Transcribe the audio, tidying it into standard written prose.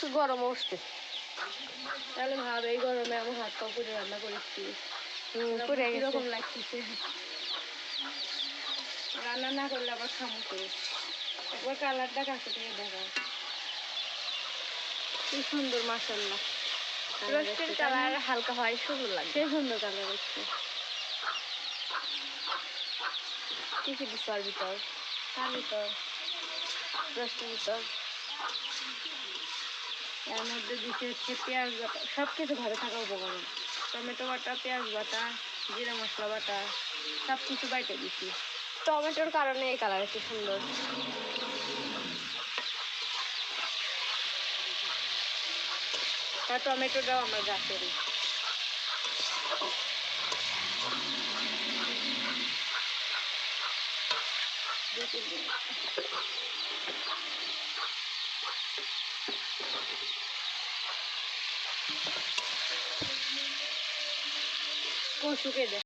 গরম উঠছে। তাহলে ভাব এই গরমে আমি হাত পা পুড়ে রান্না করেছি। পুড়ে গেছে। কিরকম লাগতেছে। রান্না না করলে আবার খামো তো। একবার কালারটা কাছে থেকে দেখা। কি সুন্দর মাশাআল্লাহ। রোস্টের কালার হালকা হয় সুন্দর লাগে। সেই সুন্দর কালার হচ্ছে। কি কি দিচ্ছ আর ভিতর? তার ভিতর রোস্টের ভিতর এর মধ্যে দিচ্ছে হচ্ছে পেঁয়াজ বাটা, সব কিছু ঘরে থাকা উপকরণ। টমেটো বাটা, পেঁয়াজ বাটা, জিরা মশলা বাটা, সব কিছু বাইটে দিচ্ছি। টমেটোর কারণে এই কালার কি সুন্দর। আর টমেটোটাও আমার গাছেরই। কচুকে দে।